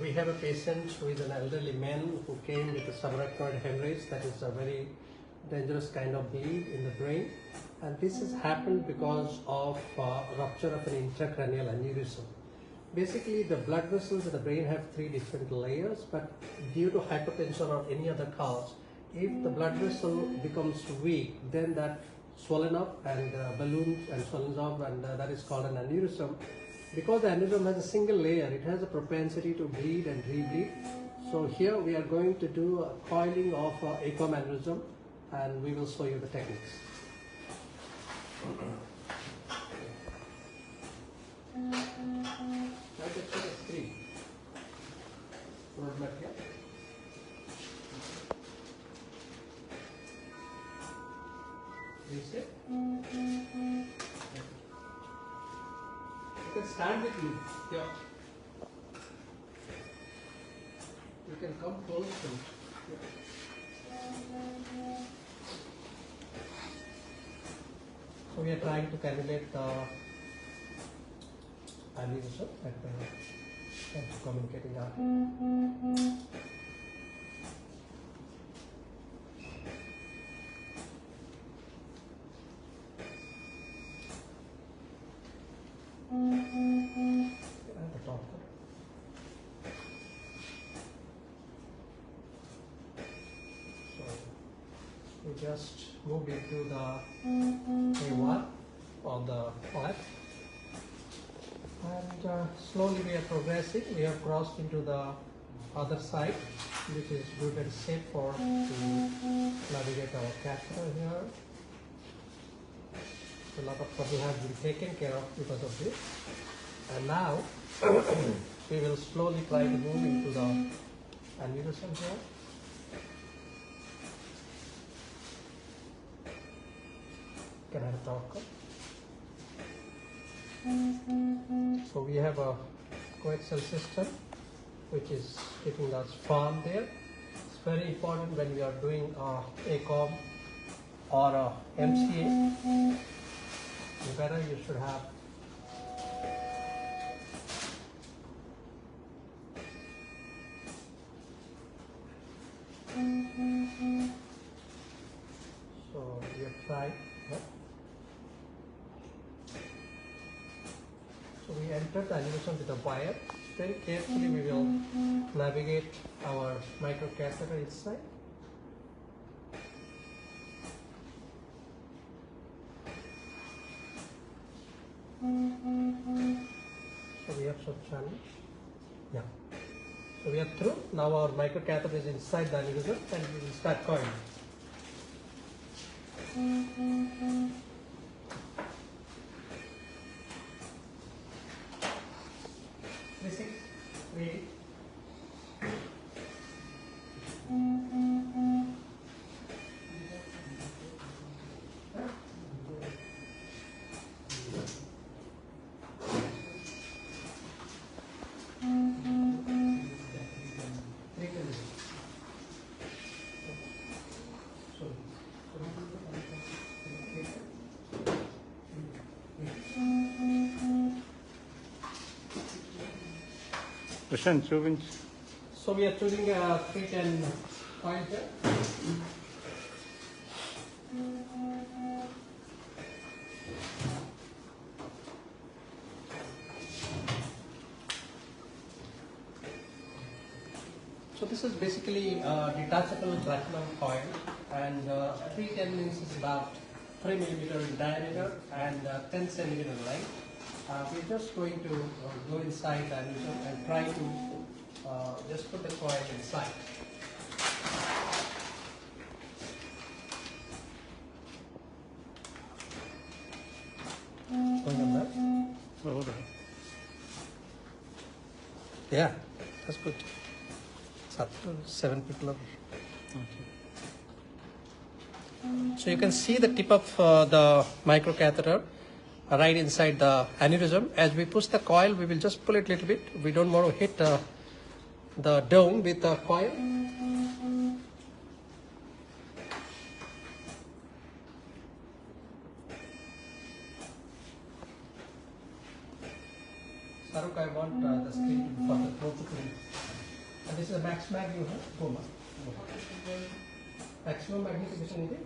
we have a patient who is an elderly man who came with a subarachnoid hemorrhage, that is a very dangerous kind of bleed in the brain, and this has happened because of rupture of an intracranial aneurysm. Basically, the blood vessels in the brain have three different layers, but due to hypertension or any other cause, if the blood vessel becomes weak, then that swollen up and balloons and swellens up, and that is called an aneurysm. Because the aneurysm has a single layer, it has a propensity to bleed and rebleed. So here we are going to do a coiling of ACOM aneurysm, and we will show you the techniques. Reset. You can stand with me here. You can come close to me. So we are trying to calibrate the aneurysm and communicating that. We just moved into the A1 on the left, and slowly we are progressing. We have crossed into the other side, which is good and safe for to navigate our catheter here. A lot of trouble has been taken care of because of this, and now we will slowly try to move into the aneurysm here. Can I have a talk? So we have a coaxial system which is keeping us firm there. It's very important when we are doing ACOM or MCA. Better you should have so we have tried. So we enter the aneurysm with a wire. Very carefully we will navigate our microcatheter inside. So we have some channel. Yeah. So we are through. Now our microcatheter is inside the aneurysm, and we will start coiling. Ready? So we are choosing a 310 coil here. So this is basically a detachable platinum coil, and 310 means it's about 3 millimeter in diameter and 10 centimeter length. We're just going to go inside the aneurysm and try to just put the coil inside. Going on that? Hold on. Yeah, that's good. 7 people are. Okay. So you can see the tip of the microcatheter right inside the aneurysm. As we push the coil, we will just pull it a little bit. We don't want to hit the dome with the coil. Saruk, I want the screen to be further closer to you. this is a max mag you have. Go ma. Maximum magnification is it?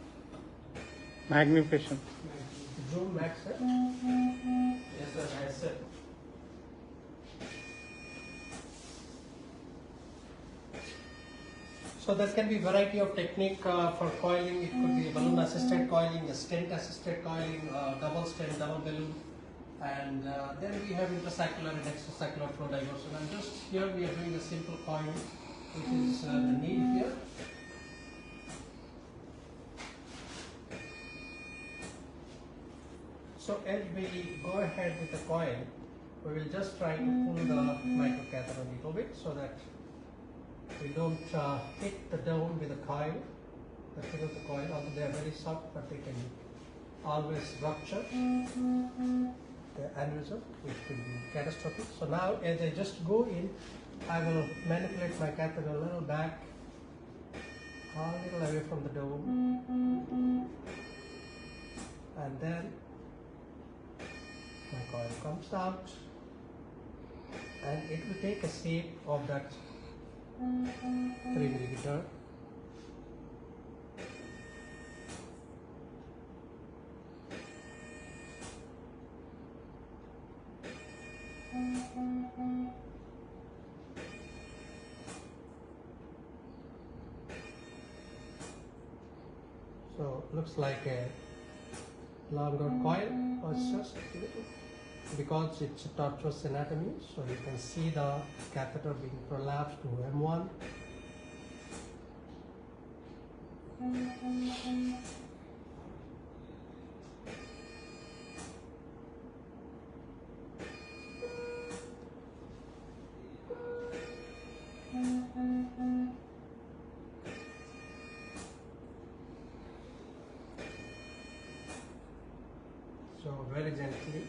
Magnification. Zoom max. Yes, sir. Yes, sir. So there can be variety of technique for coiling. It could be balloon assisted coiling, a stent assisted coiling, double stent, double balloon, and then we have intrasaccular and extrasaccular flow diversion. And just here we are doing a simple coil, which is the knee here. So as we go ahead with the coil, we will just try to pull the microcatheter a little bit so that we don't hit the dome with the coil, the tip of the coil, although they are very soft, but they can always rupture the aneurysm, which could be catastrophic. So now as I just go in, I will manipulate my catheter a little back, a little away from the dome, and then my coil comes out, and it will take a shape of that 3 millimeter. So looks like a longer coil, or it's just because it's a tortuous anatomy, so you can see the catheter being prolapsed to M1. So very gently.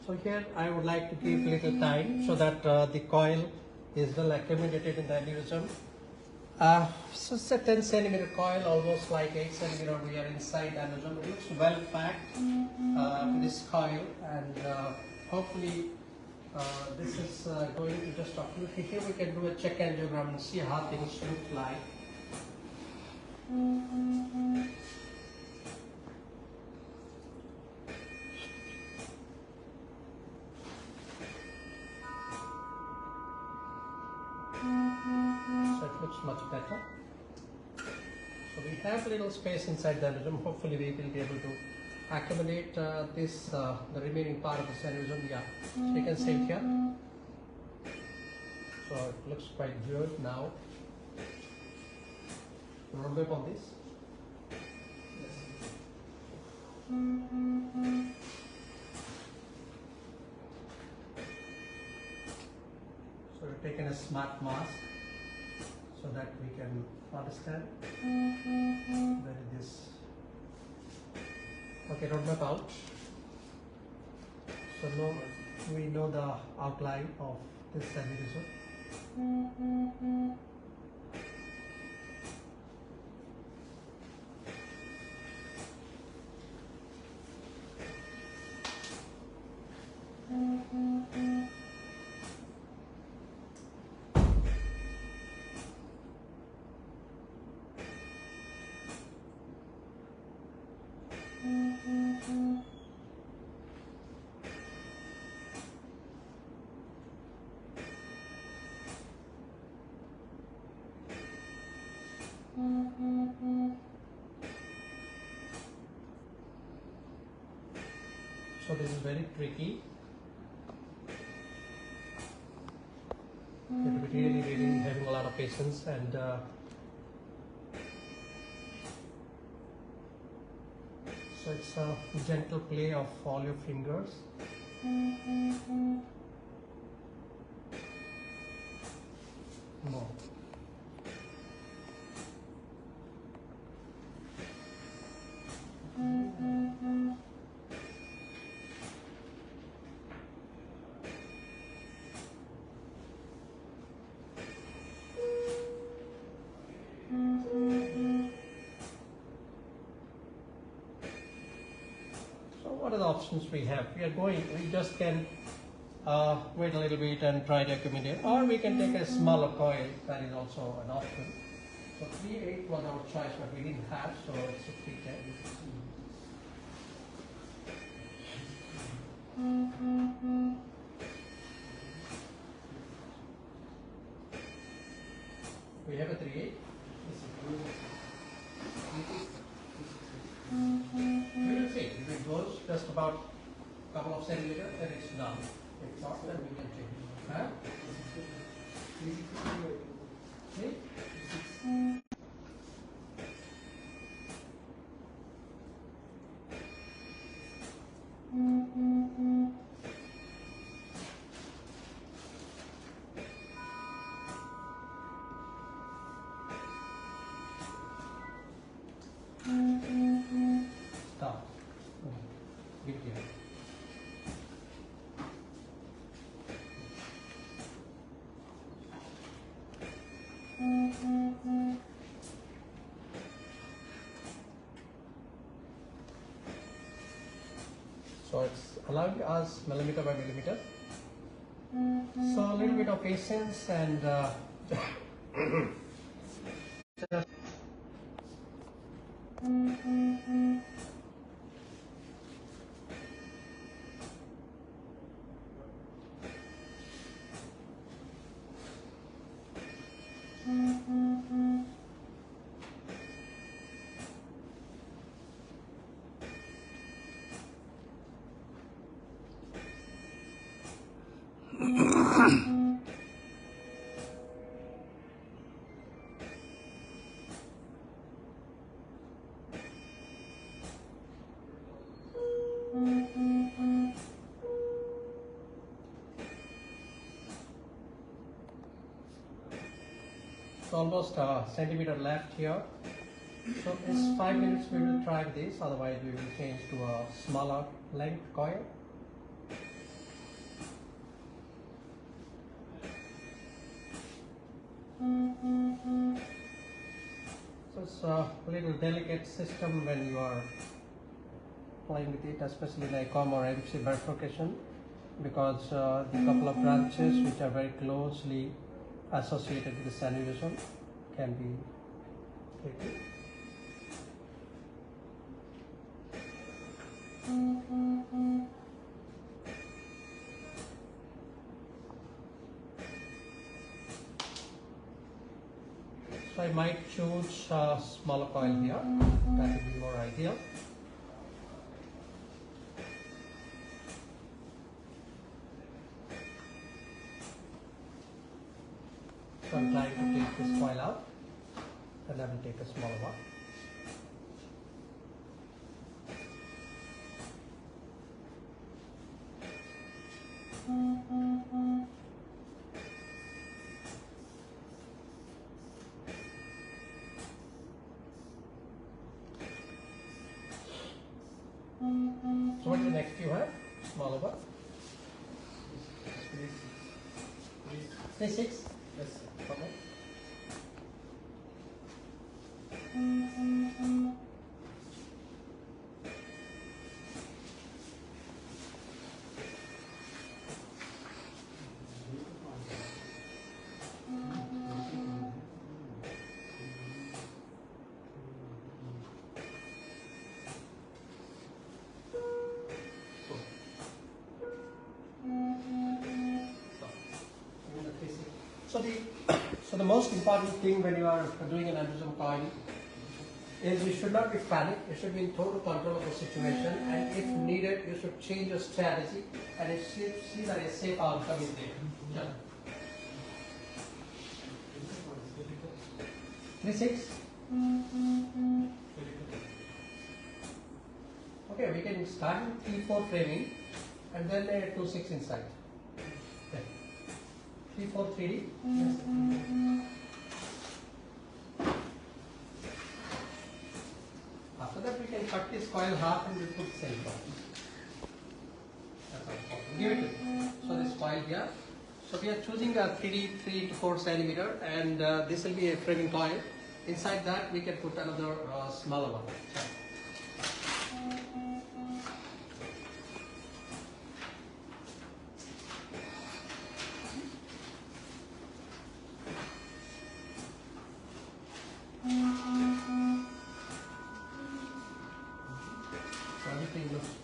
So here I would like to give little time so that the coil is well accommodated in the aneurysm. So it's a 10 centimeter coil, almost like 8 centimeter. We are inside the aneurysm. It looks well packed with this coil, and hopefully this is going to just occlude. Here we can do a check angiogram and see how things look like. So it looks much better. So we have a little space inside the aneurysm. Hopefully we will be able to accommodate the remaining part of the aneurysm. Yeah, so you can see it here. So it looks quite good now. Remember on this? Yes. So we've taken a smart mask so that we can understand where it is. Okay, roadmap out. So now we know the outline of this aneurysm. So this is very tricky. You have to be really having a lot of patience, and so it's a gentle play of all your fingers. More. are the options we have? We just can wait a little bit and try to accumulate, or we can take a smaller coil. That is also an option. So 3/8 was our choice, but we didn't have, so it's a 3/10. We have a 3/8. We will see. If it goes just about a couple of centimeters, then it's done. If not, then we can change. Huh? See? Stop. Give it here. So it's allowing us millimeter by millimeter. So a little bit of patience and just almost a centimeter left here. So it's 5 minutes we will try this, otherwise we will change to a smaller length coil. So it's a little delicate system when you are playing with it, especially like COM or MC bifurcation, because the couple of branches which are very closely associated with this aneurysm can be tricky. So I might choose a smaller coil here, that would be more ideal. So I'm trying to take this coil out, and I will take a smaller one. So what is the next you have? Smaller one? 3/6? Yes, sir. Okay. So the most important thing when you are doing an aneurysm coil is you should not be panicked. You should be in total control of the situation, and if needed, you should change your strategy, and it should see that a safe outcome is there. Yeah. 3/6. Okay, we can start with 3/4 framing, and then 2/6 inside. Okay. 3/4 3D. Yes. After that, we can cut this coil half and we put same coil. That's all. Give it to me. So this coil here. So we are choosing a 3D 3 to 4 centimeter, and this will be a framing coil. Inside that, we can put another smaller one.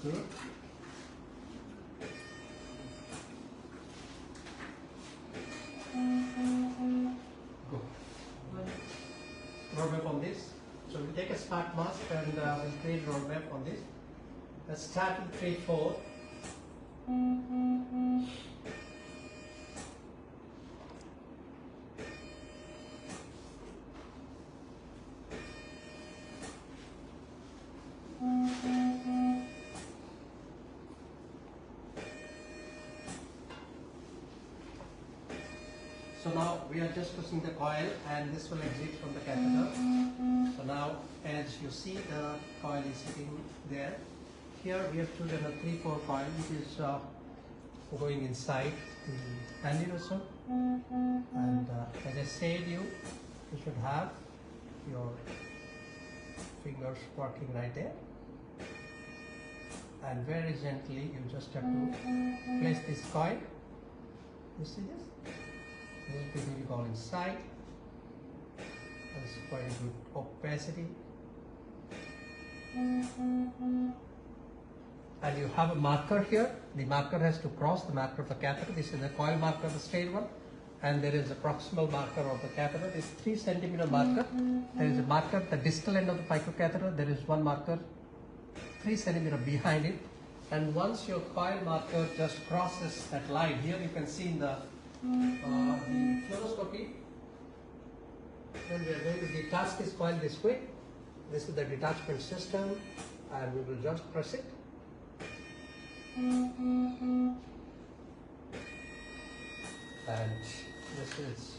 Good. Go. Roadmap on this. So we take a spark mask and we'll create a roadmap on this. Let's start with 3, 4. So now we are just pushing the coil and this will exit from the catheter. So now as you see the coil is sitting there. Here we have chosen a 3-4 coil which is going inside the aneurysm. And as I said you should have your fingers working right there. And very gently you just have to place this coil. You see this? This will go inside. That's quite a good opacity. And you have a marker here. The marker has to cross the marker of the catheter. This is the coil marker of the stage 1. And there is a proximal marker of the catheter. This 3 centimeter marker. There is a marker at the distal end of the microcatheter. There is one marker 3 centimeter behind it. And once your coil marker just crosses that line, here you can see in the fluoroscopy, then we are going to detach this coil this way. This is the detachment system, and we will just press it. And this is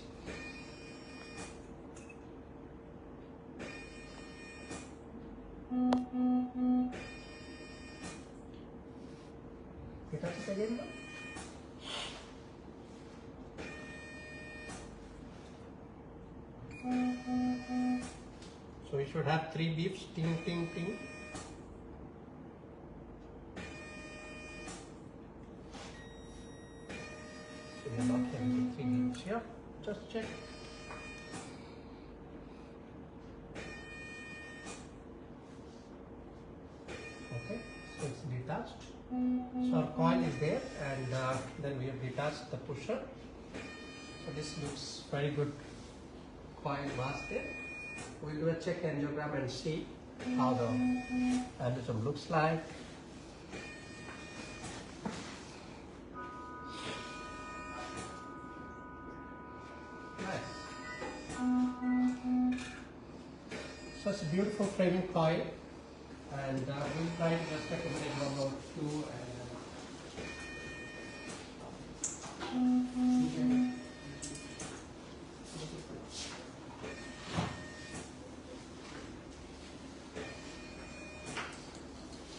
detach it again now. So we should have 3 beeps, ting, ting, ting. So we are not having 3 beeps here. Just check. Okay, so it's detached. So our coil is there, and then we have detached the pusher. So this looks very good. Coil mass there. We'll do a check angiogram and see how the aneurysm looks like. Nice. So it's a beautiful framing coil, and we'll try to just accommodate 1 or 2 and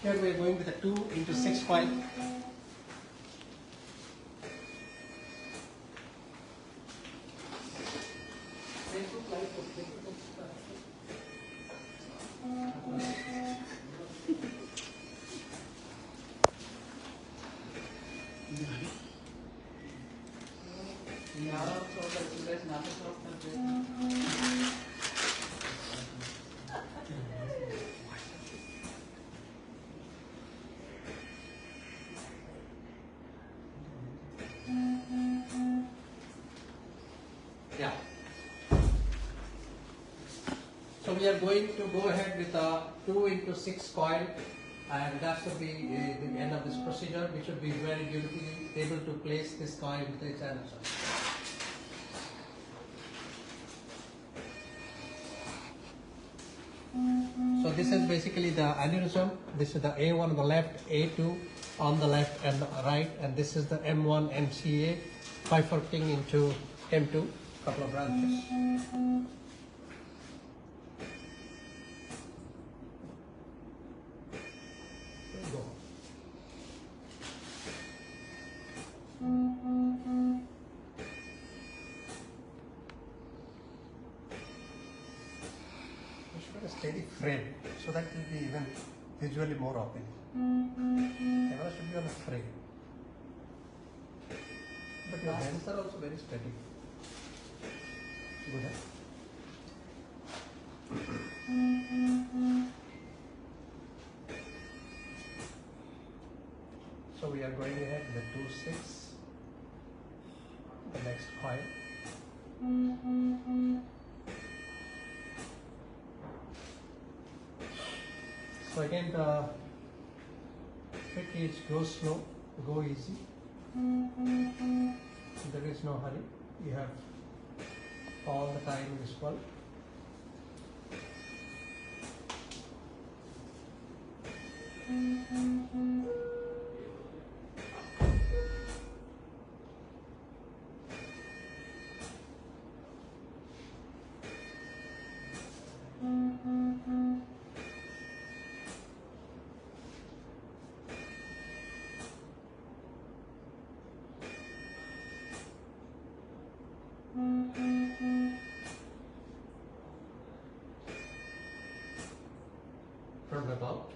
here we are going with a 2x6 coil. Yeah. So we are going to go ahead with a 2x6 coil, and that should be the end of this procedure. We should be very beautifully able to place this coil into its aneurysm. So this is basically the aneurysm. This is the A1 on the left, A2 on the left and the right, and this is the M1 MCA bifurcating into M2, couple of branches. There you go. You should have a steady frame, so that will be even visually more open. Camera should be on a frame. But your hands are also very steady. Good. we are going ahead with the 2/6, the next coil. So again, the trick is go slow, go easy. There is no hurry. You have all the time in this world. Turn it out.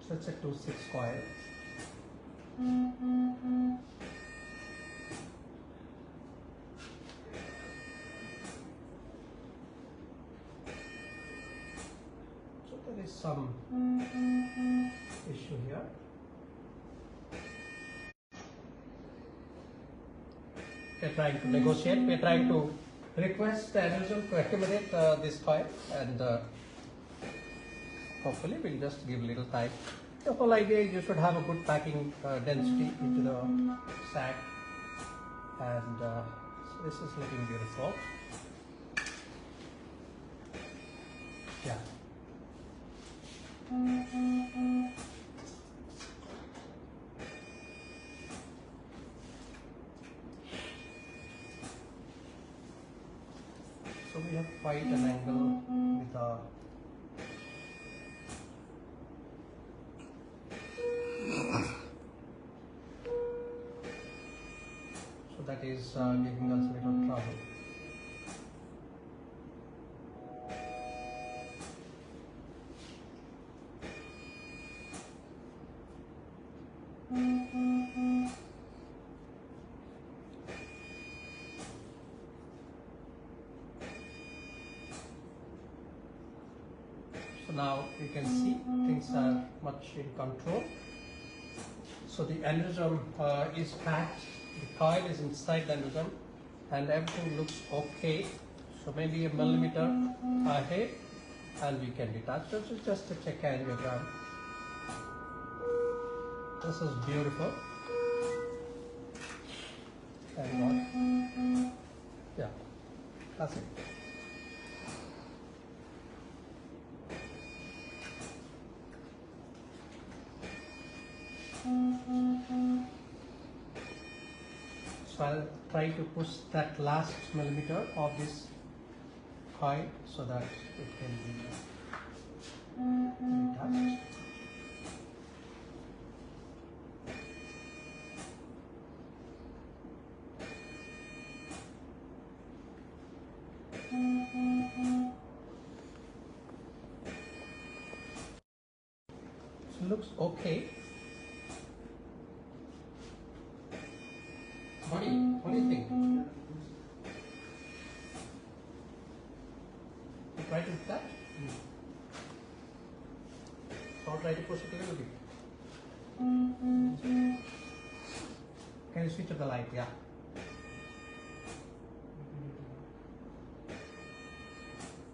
So it's a 2/6 coil. So there is some issue here. We are trying to negotiate. We are trying to request the aneurysm to accommodate this coil, and hopefully we'll just give a little time. The whole idea is you should have a good packing density into the sac, and so this is looking beautiful. Yeah. So we have quite an angle with a so that is giving us a little trouble. So now you can see things are much in control. So the aneurysm is packed, the coil is inside the aneurysm, and everything looks okay. So maybe a millimeter ahead, and we can detach. This is just a check angiogram. This is beautiful. Thank God. Yeah, that's it. So I'll try to push that last millimeter of this coil so that it can be detached. So it looks okay. What do you think? You try to detach? So I'll try to push it a little bit. Can you switch up the light? Yeah.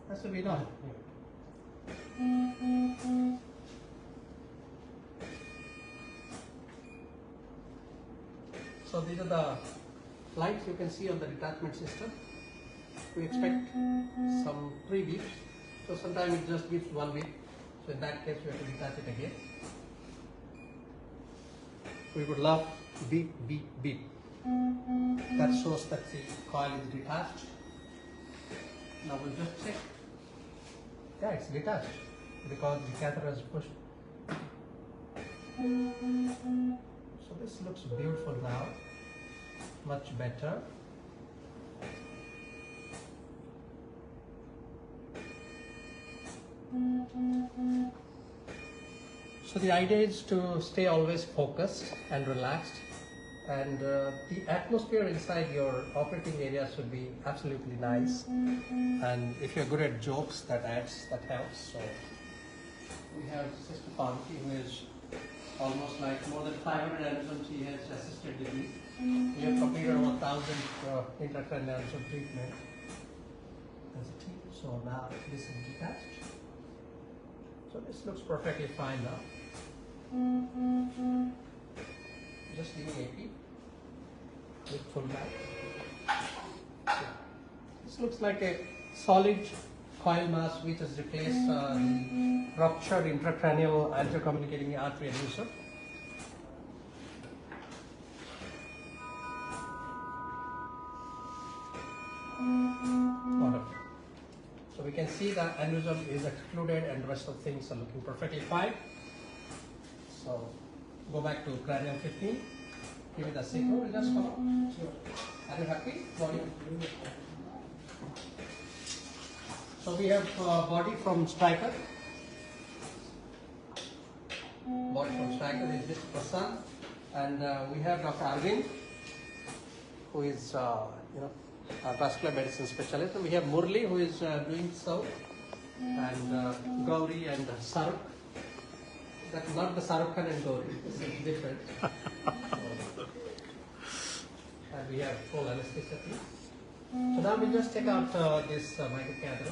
That's the way now. So these are the lights you can see on the detachment system. We expect some 3 beeps. So sometimes it just gives 1 beep. So in that case we have to detach it again. We would love beep, beep, beep. That shows that the coil is detached. Now we'll just check. Yeah, it's detached because the catheter is pushed. So this looks beautiful now, much better. So the idea is to stay always focused and relaxed and the atmosphere inside your operating area should be absolutely nice. And if you're good at jokes, that helps. So we have Sister Parvati, who is almost like more than 500 aneurysms she has assisted with me. We have completed over 1,000 intracranial aneurysm treatment as a team. So now this is detached. So this looks perfectly fine now. Just give me AP with full back. This looks like a solid coil mass which has replaced the ruptured intracranial angiocommunicating artery aneurysm. Wonderful. So we can see that aneurysm is excluded and the rest of things are looking perfectly fine. So go back to cranial 15. Give it a signal. Just come on. Are you happy? Body. So we have body from Striker. Body from Striker is this person, and we have Dr. Arvind, who is a vascular medicine specialist. And we have Murli, who is doing so, and Gauri and Saruk. That's not the Saruk Khan and Gauri. This is different. And we have full anesthesia. So now we just take out this microcatheter.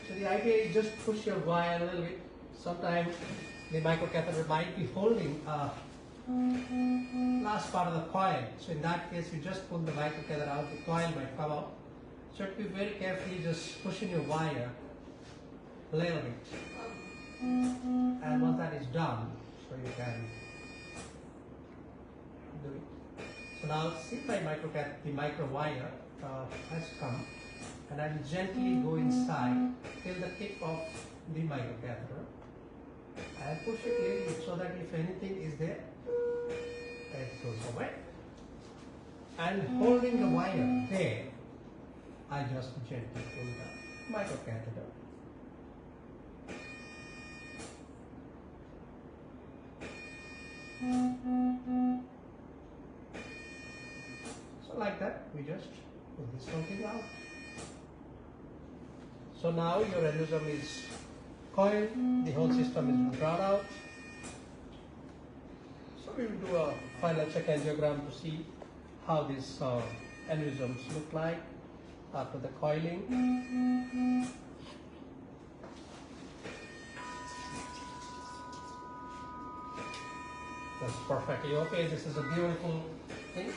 So the idea is just push your wire a little bit. Sometimes the microcatheter might be holding last part of the coil. So in that case, you just pull the microcatheter out, the coil might come out. So you have to be very carefully just pushing your wire a little bit. And once that is done, so you can do it. So now see my microcatheter, the micro wire has come, and I will gently go inside till the tip of the microcatheter and push it a little bit so that if anything is there, it goes away. And holding the wire there, I just gently pull the microcatheter. So like that, we just pull this whole thing out. So now your aneurysm is coiled, the whole system is drawn out. So we will do a final check angiogram to see how these aneurysms look like after the coiling. That's perfectly okay. This is a beautiful thing.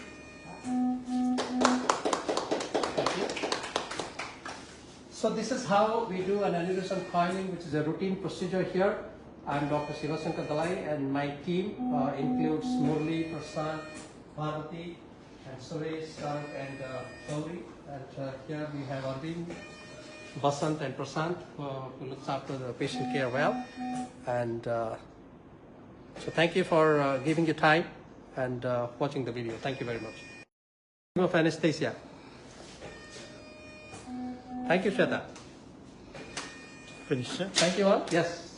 Thank you. So this is how we do an aneurysm coiling, which is a routine procedure here. I'm Dr. Sivasankar Dalai, and my team includes Murli, Prasad, Bharati, and Suresh, Saruk, and Gauri. And here we have Arvind, Basant, and Prasad, who looks after the patient care well. And so thank you for giving your time and watching the video. Thank you very much. Of anesthesia. Thank you, Shweta. Finish. Thank you all. Yes.